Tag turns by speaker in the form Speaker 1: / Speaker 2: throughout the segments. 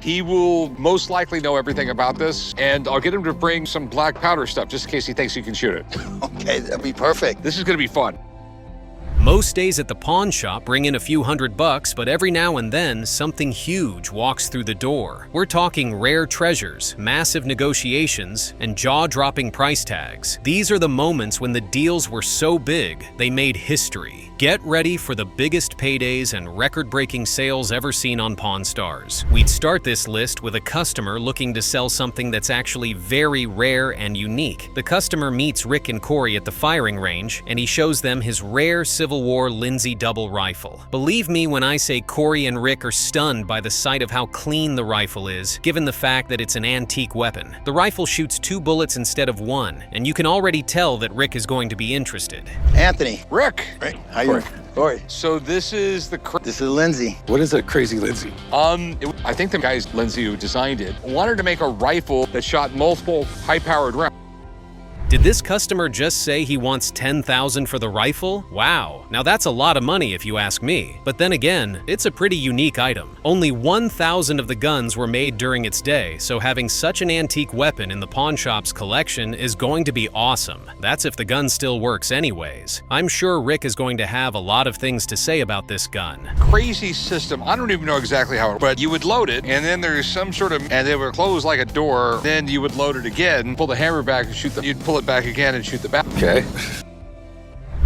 Speaker 1: He will most likely know everything about this, and I'll get him to bring some black powder stuff just in case he thinks he can shoot it.
Speaker 2: Okay, that'd be perfect.
Speaker 1: This is gonna be fun.
Speaker 3: Most days at the pawn shop bring in a few $100, but every now and then, something huge walks through the door. We're talking rare treasures, massive negotiations, and jaw-dropping price tags. These are the moments when the deals were so big, they made history. Get ready for the biggest paydays and record-breaking sales ever seen on Pawn Stars. We'd start this list with a customer looking to sell something that's actually very rare and unique. The customer meets Rick and Corey at the firing range, and he shows them his rare Civil War Lindsay double rifle. Believe me when I say Corey and Rick are stunned by the sight of how clean the rifle is, given the fact that it's an antique weapon. The rifle shoots 2 bullets instead of 1, and you can already tell that Rick is going to be interested.
Speaker 2: Anthony.
Speaker 1: Rick!
Speaker 2: Rick, how you doing? Corey.
Speaker 1: So this is the...
Speaker 2: This is Lindsay.
Speaker 4: What is a crazy Lindsay?
Speaker 1: I think the guys, Lindsay, who designed it, wanted to make a rifle that shot multiple high-powered rounds.
Speaker 3: Did this customer just say he wants $10,000 for the rifle? Wow, now that's a lot of money if you ask me. But then again, it's a pretty unique item. Only 1,000 of the guns were made during its day, so having such an antique weapon in the pawn shop's collection is going to be awesome. That's if the gun still works anyways. I'm sure Rick is going to have a lot of things to say about this gun.
Speaker 1: Crazy system. I don't even know exactly how it, but you would load it, and then there's some sort of, and it would close like a door. Then you would load it again, pull the hammer back and shoot you'd pull it back again and shoot the back.
Speaker 4: Okay.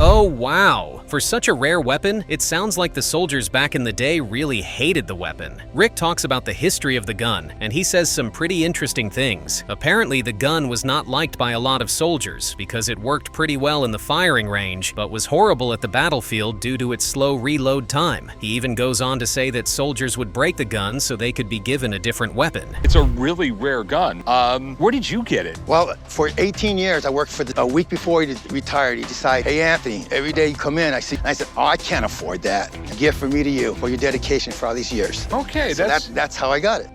Speaker 3: Oh wow! For such a rare weapon, it sounds like the soldiers back in the day really hated the weapon. Rick talks about the history of the gun, and he says some pretty interesting things. Apparently, the gun was not liked by a lot of soldiers because it worked pretty well in the firing range, but was horrible at the battlefield due to its slow reload time. He even goes on to say that soldiers would break the gun so they could be given a different weapon.
Speaker 1: It's a really rare gun. Where did you get it?
Speaker 2: Well, for 18 years, I worked for a week before he retired. He decided, hey, Anthony, every day you come in, I said, oh, I can't afford that. A gift from me to you for your dedication for all these years.
Speaker 1: Okay,
Speaker 2: so that's how I got it.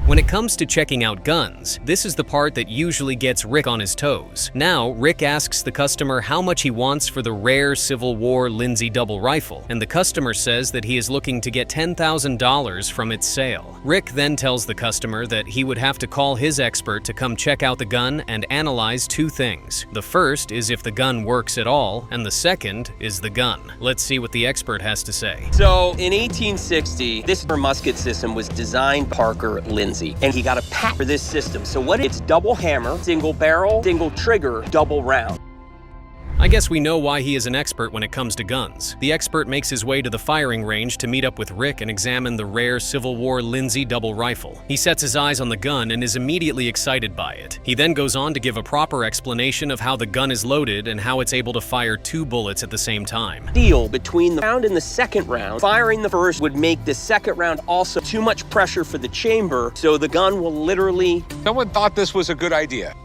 Speaker 3: When it comes to checking out guns, this is the part that usually gets Rick on his toes. Now, Rick asks the customer how much he wants for the rare Civil War Lindsay double rifle, and the customer says that he is looking to get $10,000 from its sale. Rick then tells the customer that he would have to call his expert to come check out the gun and analyze 2 things. The first is if the gun works at all, and the second is the gun. Let's see what the expert has to say.
Speaker 5: So, in 1860, this musket system was designed by Parker Lindsay. And he got a patent for this system. So it's double hammer, single barrel, single trigger, double round.
Speaker 3: I guess we know why he is an expert when it comes to guns. The expert makes his way to the firing range to meet up with Rick and examine the rare Civil War Lindsay double rifle. He sets his eyes on the gun and is immediately excited by it. He then goes on to give a proper explanation of how the gun is loaded and how it's able to fire 2 bullets at the same time.
Speaker 5: Deal between the round and the second round. Firing the first would make the second round also too much pressure for the chamber, so the gun will literally...
Speaker 1: Someone thought this was a good idea.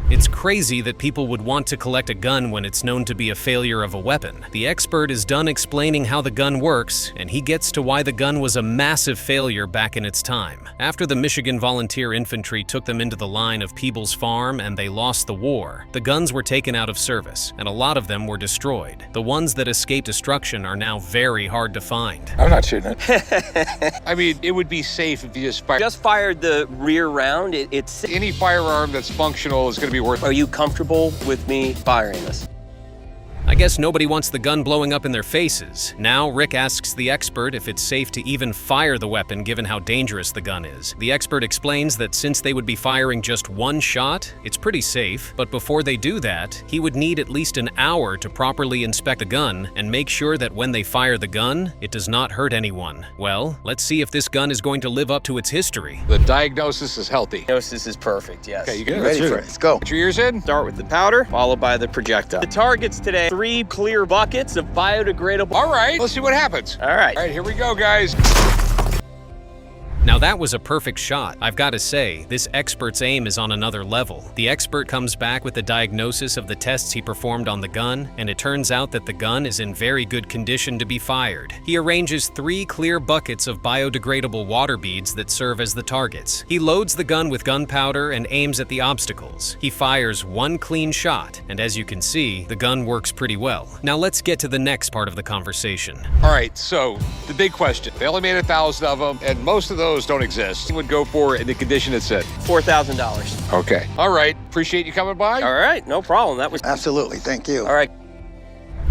Speaker 3: It's crazy that people would want to collect a gun when it's known to be a failure of a weapon. The expert is done explaining how the gun works, and he gets to why the gun was a massive failure back in its time. After the Michigan Volunteer Infantry took them into the line of Peebles Farm and they lost the war, the guns were taken out of service, and a lot of them were destroyed. The ones that escaped destruction are now very hard to find.
Speaker 4: I'm not shooting it.
Speaker 1: I mean, it would be safe if you just
Speaker 5: fired the rear round. It's
Speaker 1: any firearm that's functional is going to be worth it.
Speaker 5: Are you comfortable with me firing this?
Speaker 3: I guess nobody wants the gun blowing up in their faces. Now, Rick asks the expert if it's safe to even fire the weapon given how dangerous the gun is. The expert explains that since they would be firing just 1 shot, it's pretty safe, but before they do that, he would need at least an hour to properly inspect the gun and make sure that when they fire the gun, it does not hurt anyone. Well, let's see if this gun is going to live up to its history.
Speaker 1: The diagnosis is healthy.
Speaker 5: Diagnosis is perfect, yes.
Speaker 1: Okay, you good?
Speaker 2: Ready for it? Let's go.
Speaker 1: Put your ears in.
Speaker 5: Start with the powder, followed by the projectile. The targets today, 3 clear buckets of biodegradable.
Speaker 1: All right, let's see what happens.
Speaker 5: All right.
Speaker 1: All right, here we go, guys.
Speaker 3: Now that was a perfect shot. I've got to say, this expert's aim is on another level. The expert comes back with a diagnosis of the tests he performed on the gun, and it turns out that the gun is in very good condition to be fired. He arranges 3 clear buckets of biodegradable water beads that serve as the targets. He loads the gun with gunpowder and aims at the obstacles. He fires 1 clean shot, and as you can see, the gun works pretty well. Now let's get to the next part of the conversation.
Speaker 1: All right, so the big question. They only made 1,000 of them, and most of those don't don't exist would go for in the condition it's in?
Speaker 5: $4,000.
Speaker 1: Okay. All right. Appreciate you coming by.
Speaker 5: All right, no problem. That was
Speaker 2: Absolutely, thank you.
Speaker 5: all right.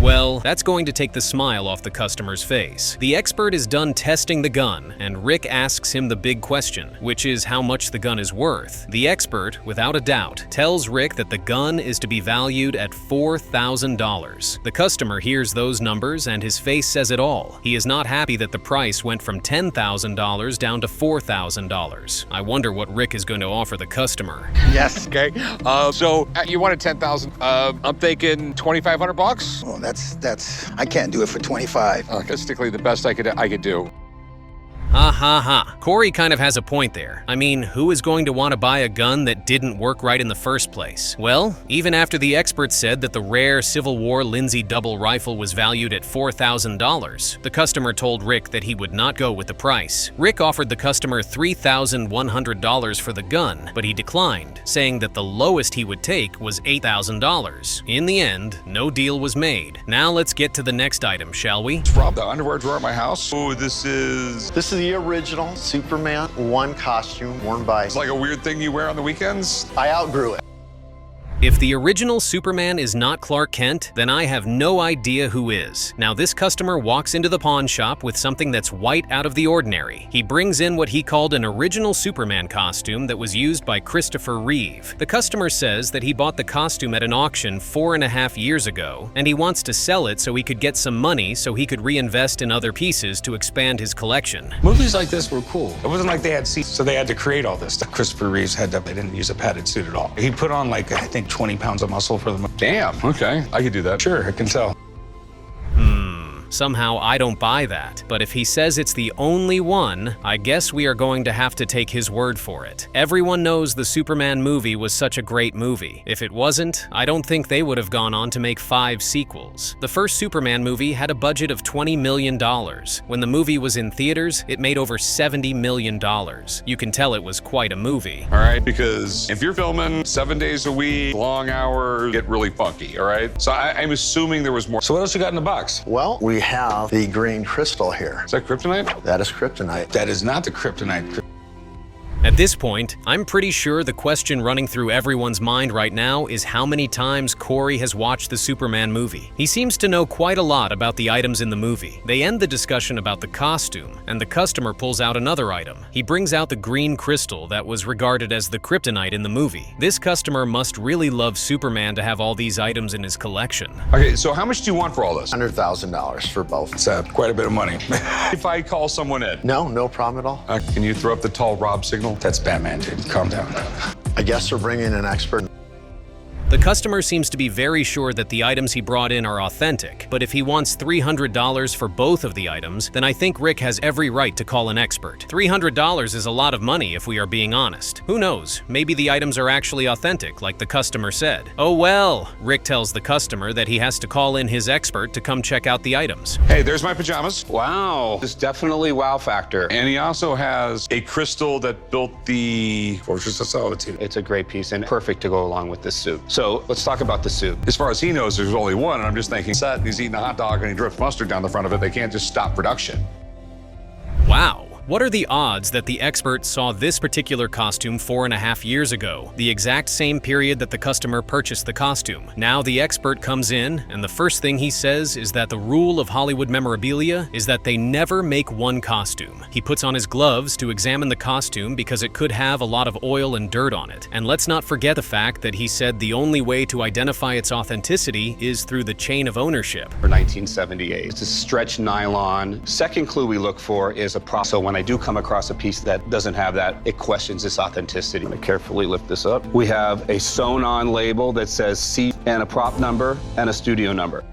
Speaker 3: Well, that's going to take the smile off the customer's face. The expert is done testing the gun, and Rick asks him the big question, which is how much the gun is worth. The expert, without a doubt, tells Rick that the gun is to be valued at $4,000. The customer hears those numbers, and his face says it all. He is not happy that the price went from $10,000 down to $4,000. I wonder what Rick is going to offer the customer.
Speaker 2: Yes.
Speaker 1: Okay. So you wanted 10,000. I'm thinking 2,500 bucks.
Speaker 2: Well, that's I can't do it for 25.
Speaker 1: Realistically, the best I could do.
Speaker 3: Ha ha ha. Corey kind of has a point there. I mean, who is going to want to buy a gun that didn't work right in the first place? Well, even after the expert said that the rare Civil War Lindsay double rifle was valued at $4,000, the customer told Rick that he would not go with the price. Rick offered the customer $3,100 for the gun, but he declined, saying that the lowest he would take was $8,000. In the end, no deal was made. Now let's get to the next item, shall we?
Speaker 1: Rob, the underwear drawer at my house. Oh, this is
Speaker 6: the original Superman 1 costume worn by...
Speaker 1: like a weird thing you wear on the weekends.
Speaker 6: I outgrew it.
Speaker 3: If the original Superman is not Clark Kent, then I have no idea who is. Now this customer walks into the pawn shop with something that's white out of the ordinary. He brings in what he called an original Superman costume that was used by Christopher Reeve. The customer says that he bought the costume at an auction 4.5 years ago, and he wants to sell it so he could get some money so he could reinvest in other pieces to expand his collection.
Speaker 4: Movies like this were cool. It wasn't like they had seats, so they had to create all this stuff. Christopher Reeves they didn't use a padded suit at all. He put on like, I think 20 pounds of muscle for the movie.
Speaker 1: Damn. Okay. I could do that.
Speaker 4: Sure, I can tell.
Speaker 3: Somehow I don't buy that, but if he says it's the only one, I guess we are going to have to take his word for it. Everyone knows the Superman movie was such a great movie. If it wasn't, I don't think they would have gone on to make 5 sequels. The first Superman movie had a budget of $20 million. When the movie was in theaters, it made over $70 million. You can tell it was quite a movie.
Speaker 1: All right, because if you're filming 7 days a week, long hours, get really funky, all right? So I'm assuming there was more.
Speaker 4: So what else you got in the box?
Speaker 6: Well, we have the green crystal here.
Speaker 1: Is that kryptonite?
Speaker 6: That is kryptonite.
Speaker 4: That is not the kryptonite.
Speaker 3: At this point, I'm pretty sure the question running through everyone's mind right now is how many times Corey has watched the Superman movie. He seems to know quite a lot about the items in the movie. They end the discussion about the costume, and the customer pulls out another item. He brings out the green crystal that was regarded as the kryptonite in the movie. This customer must really love Superman to have all these items in his collection.
Speaker 1: Okay, so how much do you want for all this?
Speaker 6: $100,000 for both.
Speaker 4: It's quite a bit of money.
Speaker 1: If I call someone in,
Speaker 6: No problem at all.
Speaker 1: can you throw up the tall Rob signal?
Speaker 4: That's Batman, dude. Calm down.
Speaker 6: I guess we're bringing an expert.
Speaker 3: The customer seems to be very sure that the items he brought in are authentic, but if he wants $300 for both of the items, then I think Rick has every right to call an expert. $300 is a lot of money if we are being honest. Who knows, maybe the items are actually authentic, like the customer said. Oh well, Rick tells the customer that he has to call in his expert to come check out the items.
Speaker 1: Hey, there's my pajamas.
Speaker 7: Wow, it's definitely wow factor.
Speaker 1: And he also has a crystal that built the
Speaker 4: Fortress of Solitude.
Speaker 7: It's a great piece and perfect to go along with this suit. So let's talk about the suit.
Speaker 1: As far as he knows, there's only one, and I'm just thinking, set, he's eating a hot dog and he drips mustard down the front of it. They can't just stop production.
Speaker 3: Wow. What are the odds that the expert saw this particular costume 4.5 years ago, the exact same period that the customer purchased the costume? Now the expert comes in, and the first thing he says is that the rule of Hollywood memorabilia is that they never make one costume. He puts on his gloves to examine the costume because it could have a lot of oil and dirt on it. And let's not forget the fact that he said the only way to identify its authenticity is through the chain of ownership.
Speaker 7: For 1978, it's a stretched nylon. Second clue we look for is a prop. So when I do come across a piece that doesn't have that, it questions its authenticity. I'm gonna carefully lift this up. We have a sewn-on label that says C and a prop number and a studio number.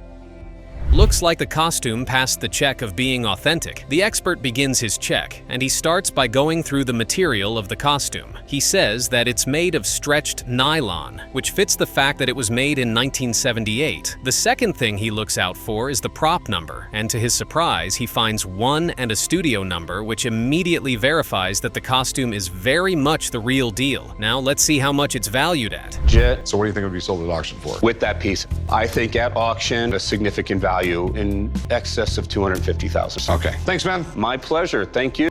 Speaker 3: Looks like the costume passed the check of being authentic. The expert begins his check, and he starts by going through the material of the costume. He says that it's made of stretched nylon, which fits the fact that it was made in 1978. The second thing he looks out for is the prop number, and to his surprise, he finds 1 and a studio number, which immediately verifies that the costume is very much the real deal. Now let's see how much it's valued at.
Speaker 7: Jet,
Speaker 1: So what do you think it would be sold at auction for?
Speaker 7: with that piece, I think at auction, a significant value in excess of $250,000.
Speaker 1: Okay, thanks, man.
Speaker 7: My pleasure, thank you.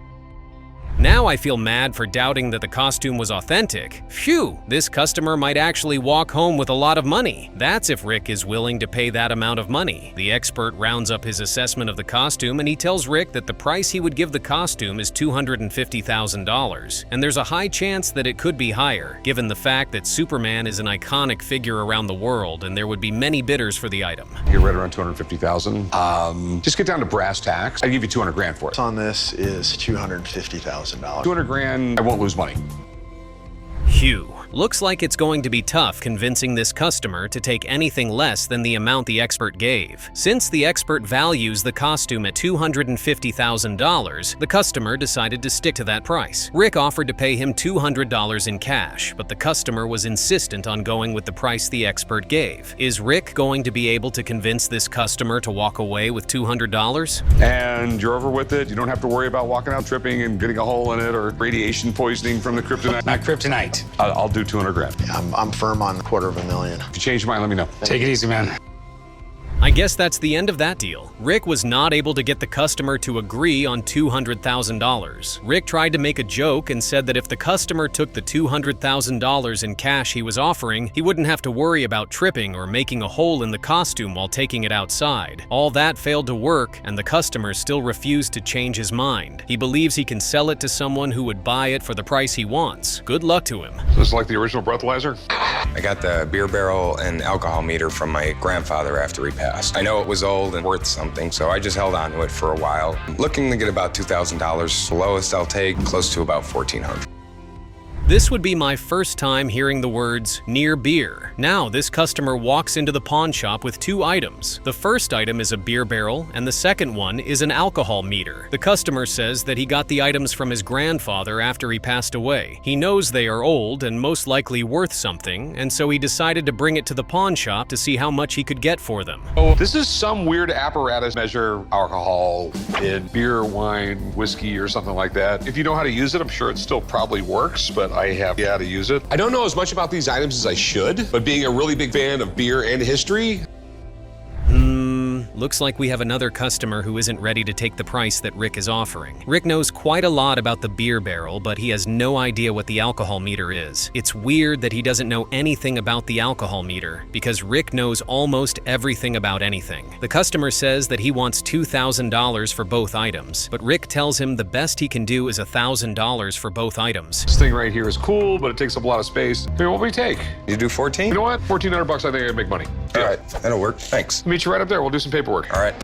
Speaker 3: Now I feel mad for doubting that the costume was authentic. Phew, this customer might actually walk home with a lot of money. That's if Rick is willing to pay that amount of money. The expert rounds up his assessment of the costume and he tells Rick that the price he would give the costume is $250,000. And there's a high chance that it could be higher, given the fact that Superman is an iconic figure around the world and there would be many bidders for the item.
Speaker 8: You're right around 250,000. Just get down to brass tacks. I'd give you 200 grand for it.
Speaker 6: On this is $250,000.
Speaker 8: 200 grand, I won't lose money.
Speaker 3: Phew. Looks like it's going to be tough convincing this customer to take anything less than the amount the expert gave. Since the expert values the costume at $250,000, the customer decided to stick to that price. Rick offered to pay him $200 in cash, but the customer was insistent on going with the price the expert gave. Is Rick going to be able to convince this customer to walk away with $200?
Speaker 8: And you're over with it. You don't have to worry about walking out tripping and getting a hole in it or radiation poisoning from the kryptonite.
Speaker 4: Not kryptonite.
Speaker 8: I'll do 200 grand.
Speaker 6: I'm firm on $250,000.
Speaker 8: If you change your mind, let me know.
Speaker 4: Take it easy, man.
Speaker 3: I guess that's the end of that deal. Rick was not able to get the customer to agree on $200,000. Rick tried to make a joke and said that if the customer took the $200,000 in cash he was offering, he wouldn't have to worry about tripping or making a hole in the costume while taking it outside. All that failed to work, and the customer still refused to change his mind. He believes he can sell it to someone who would buy it for the price he wants. Good luck to him.
Speaker 8: This is like the original breathalyzer?
Speaker 9: I got the beer barrel and alcohol meter from my grandfather after he passed. I know it was old and worth something, so I just held on to it for a while. Looking to get about $2,000. The lowest I'll take, close to about $1,400.
Speaker 3: This would be my first time hearing the words near beer. Now, this customer walks into the pawn shop with two items. The first item is a beer barrel, and the second one is an alcohol meter. The customer says that he got the items from his grandfather after he passed away. He knows they are old and most likely worth something, and so he decided to bring it to the pawn shop to see how much he could get for them.
Speaker 8: Oh, this is some weird apparatus measure alcohol in beer, wine, whiskey, or something like that. If you know how to use it, I'm sure it still probably works, but I have yet to use it.
Speaker 10: I don't know as much about these items as I should, but being a really big fan of beer and history,
Speaker 3: Looks like we have another customer who isn't ready to take the price that Rick is offering. Rick knows quite a lot about the beer barrel, but he has no idea what the alcohol meter is. It's weird that he doesn't know anything about the alcohol meter, because Rick knows almost everything about anything. The customer says that he wants $2,000 for both items, but Rick tells him the best he can do is $1,000 for both items.
Speaker 8: This thing right here is cool, but it takes up a lot of space. Hey, what would we take?
Speaker 9: You do 14?
Speaker 8: You know what? $1,400 I think I can make money.
Speaker 9: All right, that'll work. Thanks.
Speaker 8: Meet you right up there. We'll do some paperwork.
Speaker 9: All right.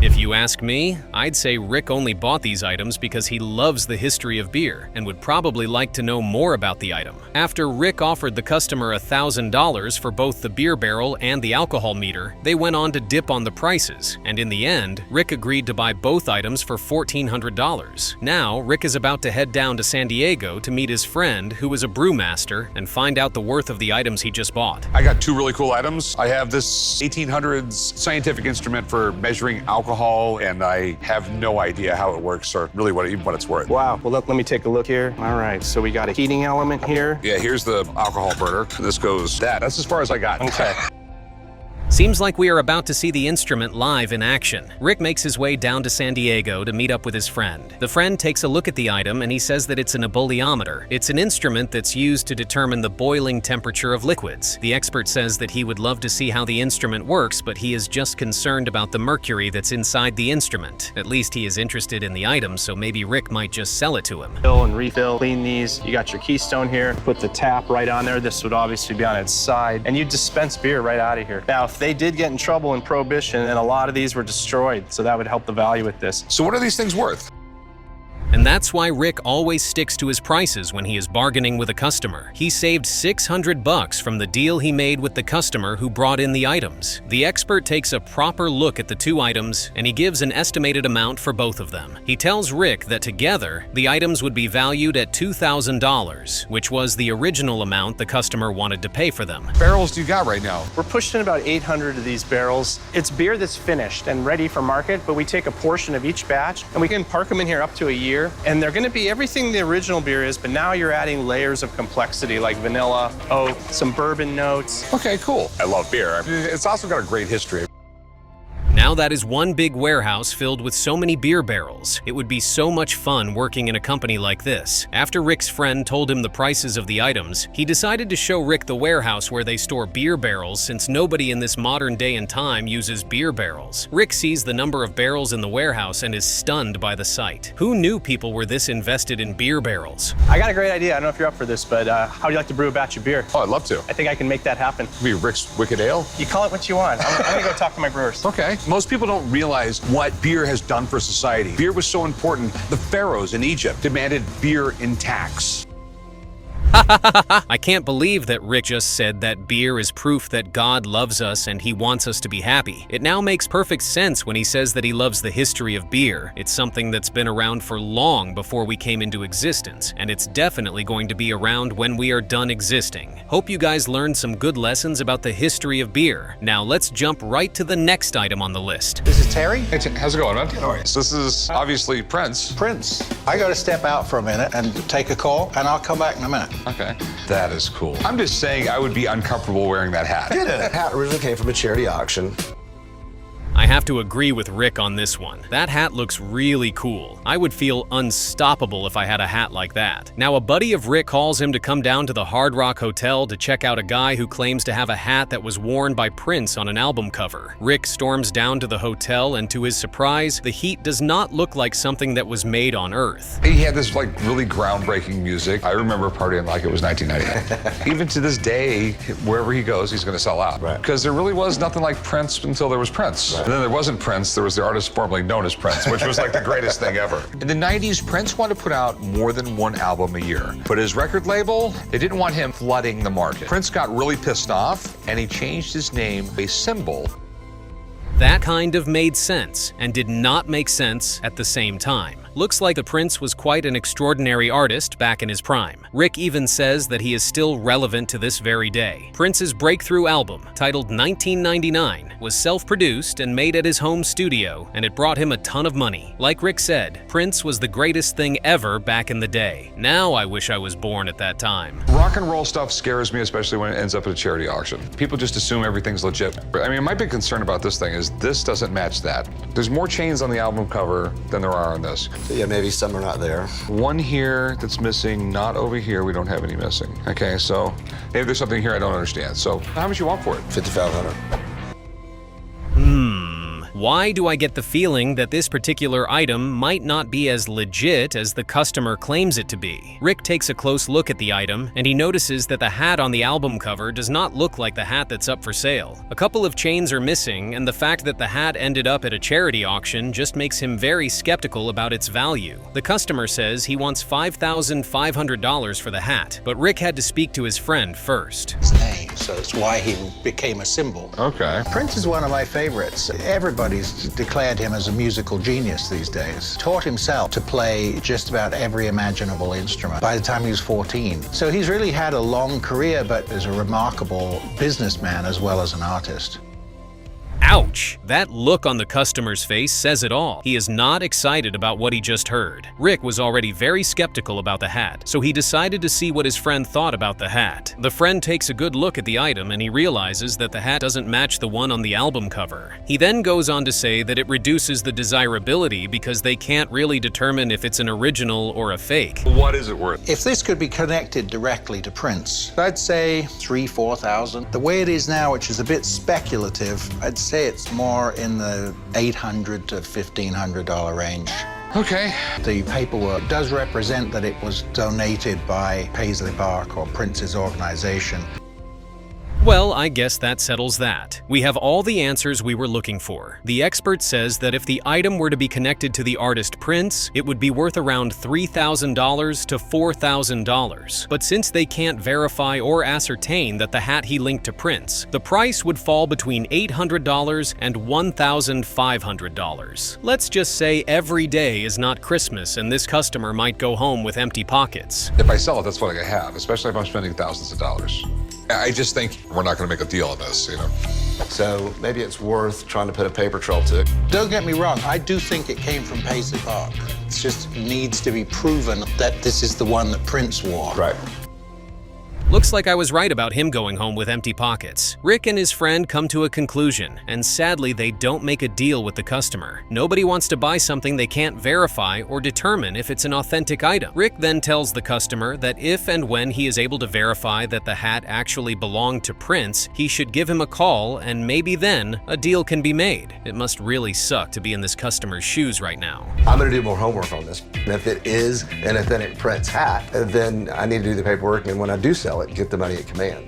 Speaker 3: If you ask me, I'd say Rick only bought these items because he loves the history of beer and would probably like to know more about the item. After Rick offered the customer $1,000 for both the beer barrel and the alcohol meter, they went on to dip on the prices, and in the end, Rick agreed to buy both items for $1,400. Now, Rick is about to head down to San Diego to meet his friend, who is a brewmaster, and find out the worth of the items he just bought.
Speaker 8: I got two really cool items. I have this 1800s scientific instrument for measuring alcohol, and I have no idea how it works or really what it's worth.
Speaker 11: Wow, well, let me take a look here. All right, so we got a heating element here.
Speaker 8: Yeah, here's the alcohol burner. This goes that. That's as far as I got.
Speaker 11: Okay.
Speaker 3: Seems like we are about to see the instrument live in action. Rick makes his way down to San Diego to meet up with his friend. The friend takes a look at the item and he says that it's an eboliometer. It's an instrument that's used to determine the boiling temperature of liquids. The expert says that he would love to see how the instrument works, but he is just concerned about the mercury that's inside the instrument. At least he is interested in the item, so maybe Rick might just sell it to him.
Speaker 11: Fill and refill, clean these. You got your keystone here. Put the tap right on there. This would obviously be on its side. And you dispense beer right out of here. Now, if they did get in trouble in Prohibition, and a lot of these were destroyed, so that would help the value with this.
Speaker 8: So what are these things worth?
Speaker 3: And that's why Rick always sticks to his prices when he is bargaining with a customer. He saved $600 from the deal he made with the customer who brought in the items. The expert takes a proper look at the two items and he gives an estimated amount for both of them. He tells Rick that together, the items would be valued at $2,000, which was the original amount the customer wanted to pay for them.
Speaker 8: Barrels do you got right now?
Speaker 11: We're pushing about 800 of these barrels. It's beer that's finished and ready for market, but we take a portion of each batch and we can park them in here up to a year. And they're going to be everything the original beer is, but now you're adding layers of complexity like vanilla, oak, some bourbon notes.
Speaker 8: Okay, cool. I love beer. It's also got a great history.
Speaker 3: Now that is one big warehouse filled with so many beer barrels. It would be so much fun working in a company like this. After Rick's friend told him the prices of the items, he decided to show Rick the warehouse where they store beer barrels, since nobody in this modern day and time uses beer barrels. Rick sees the number of barrels in the warehouse and is stunned by the sight. Who knew people were this invested in beer barrels?
Speaker 11: I got a great idea. I don't know if you're up for this, but how would you like to brew a batch of beer?
Speaker 8: Oh, I'd love to.
Speaker 11: I think I can make that happen.
Speaker 8: Be Rick's Wicked Ale?
Speaker 11: You call it what you want. I'm gonna go talk to my brewers.
Speaker 8: Okay.
Speaker 12: Most people don't realize what beer has done for society. Beer was so important, the pharaohs in Egypt demanded beer in tax.
Speaker 3: I can't believe that Rick just said that beer is proof that God loves us and he wants us to be happy. It now makes perfect sense when he says that he loves the history of beer. It's something that's been around for long before we came into existence, and it's definitely going to be around when we are done existing. Hope you guys learned some good lessons about the history of beer. Now let's jump right to the next item on the list.
Speaker 6: This is Terry.
Speaker 1: Hey, how's it going, man?
Speaker 6: Good, how are you?
Speaker 1: So this is obviously Prince.
Speaker 6: Prince. I got to step out for a minute and take a call, and I'll come back in a minute.
Speaker 1: Okay. That is cool. I'm just saying I would be uncomfortable wearing that hat.
Speaker 13: That hat originally came from a charity auction.
Speaker 3: I have to agree with Rick on this one. That hat looks really cool. I would feel unstoppable if I had a hat like that. Now, a buddy of Rick calls him to come down to the Hard Rock Hotel to check out a guy who claims to have a hat that was worn by Prince on an album cover. Rick storms down to the hotel, and to his surprise, the heat does not look like something that was made on Earth.
Speaker 1: He had this like really groundbreaking music. I remember partying like it was 1998. Even to this day, wherever he goes, he's going to sell out.
Speaker 13: Right.
Speaker 1: Because there really was nothing like Prince until there was Prince. Right. And then there wasn't Prince, there was the artist formerly known as Prince, which was like the greatest thing ever. In the 90s, Prince wanted to put out more than one album a year. But his record label, they didn't want him flooding the market. Prince got really pissed off, and he changed his name, a symbol.
Speaker 3: That kind of made sense, and did not make sense at the same time. Looks like the Prince was quite an extraordinary artist back in his prime. Rick even says that he is still relevant to this very day. Prince's breakthrough album, titled 1999, was self-produced and made at his home studio, and it brought him a ton of money. Like Rick said, Prince was the greatest thing ever back in the day. Now I wish I was born at that time.
Speaker 1: Rock and roll stuff scares me, especially when it ends up at a charity auction. People just assume everything's legit. I mean, my big concern about this thing is this doesn't match that. There's more chains on the album cover than there are on this.
Speaker 13: So yeah, maybe some are not there.
Speaker 1: One here that's missing, not over here. We don't have any missing. Okay, so maybe there's something here I don't understand. So how much you want for it?
Speaker 13: $5,500.
Speaker 3: Why do I get the feeling that this particular item might not be as legit as the customer claims it to be? Rick takes a close look at the item, and he notices that the hat on the album cover does not look like the hat that's up for sale. A couple of chains are missing, and the fact that the hat ended up at a charity auction just makes him very skeptical about its value. The customer says he wants $5,500 for the hat, but Rick had to speak to his friend first.
Speaker 14: His name, so it's why he became a symbol.
Speaker 1: Okay.
Speaker 14: Prince is one of my favorites. Everybody's declared him as a musical genius these days. Taught himself to play just about every imaginable instrument by the time he was 14. So he's really had a long career, but is a remarkable businessman as well as an artist.
Speaker 3: Ouch! That look on the customer's face says it all. He is not excited about what he just heard. Rick was already very skeptical about the hat, so he decided to see what his friend thought about the hat. The friend takes a good look at the item, and he realizes that the hat doesn't match the one on the album cover. He then goes on to say that it reduces the desirability because they can't really determine if it's an original or a fake.
Speaker 1: What is it worth?
Speaker 14: If this could be connected directly to Prince, I'd say $3,000–4,000. The way it is now, which is a bit speculative, I'd say it's more in the $800 to $1,500 range.
Speaker 1: Okay.
Speaker 14: The paperwork does represent that it was donated by Paisley Park or Prince's organization.
Speaker 3: Well, I guess that settles that. We have all the answers we were looking for. The expert says that if the item were to be connected to the artist Prince, it would be worth around $3,000 to $4,000. But since they can't verify or ascertain that the hat he linked to Prince, the price would fall between $800 and $1,500. Let's just say every day is not Christmas, and this customer might go home with empty pockets.
Speaker 1: If I sell it, that's what I have, especially if I'm spending thousands of dollars. I just think we're not going to make a deal on this, you know.
Speaker 13: So maybe it's worth trying to put a paper trail to it.
Speaker 14: Don't get me wrong, I do think it came from Paisley Park. It just needs to be proven that this is the one that Prince wore.
Speaker 13: Right.
Speaker 3: Looks like I was right about him going home with empty pockets. Rick and his friend come to a conclusion, and sadly they don't make a deal with the customer. Nobody wants to buy something they can't verify or determine if it's an authentic item. Rick then tells the customer that if and when he is able to verify that the hat actually belonged to Prince, he should give him a call, and maybe then a deal can be made. It must really suck to be in this customer's shoes right now.
Speaker 13: I'm gonna do more homework on this. And if it is an authentic Prince hat, then I need to do the paperwork, and when I do sell it, get the money at command.